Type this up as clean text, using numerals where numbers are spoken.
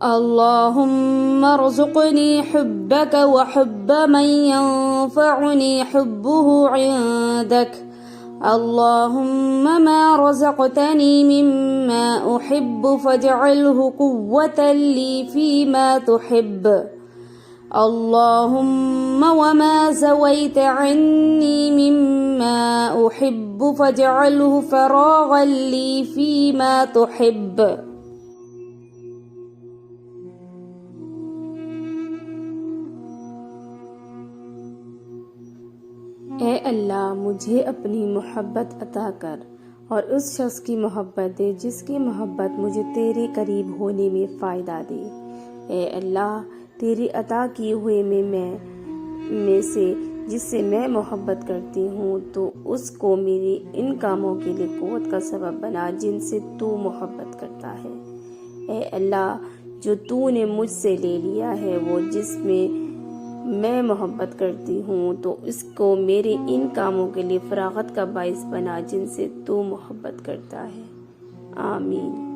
اللهم ارزقني حبك وحب من ينفعني حبه عندك. اللهم ما رزقتني مما أحب فاجعله قوة لي فيما تحب. اللهم وما زويت عني مما أحب فاجعله فراغا لي فيما تحب. ए अल्लाह, मुझे अपनी मोहब्बत अता कर और उस शख्स की मोहब्बत दे जिसकी मोहब्बत मुझे तेरे करीब होने में फ़ायदा दे। ए अल्लाह, तेरी अता किए हुए में से जिससे मैं मोहब्बत करती हूँ तो उसको मेरे इन कामों के लिए क़ुव्वत का सबब बना जिनसे तू मोहब्बत करता है। ए अल्लाह, जो तूने मुझसे ले लिया है वो जिसमें मैं मोहब्बत करती हूँ तो इसको मेरे इन कामों के लिए फरागत का बाइस बना जिनसे तू मोहब्बत करता है। आमीन।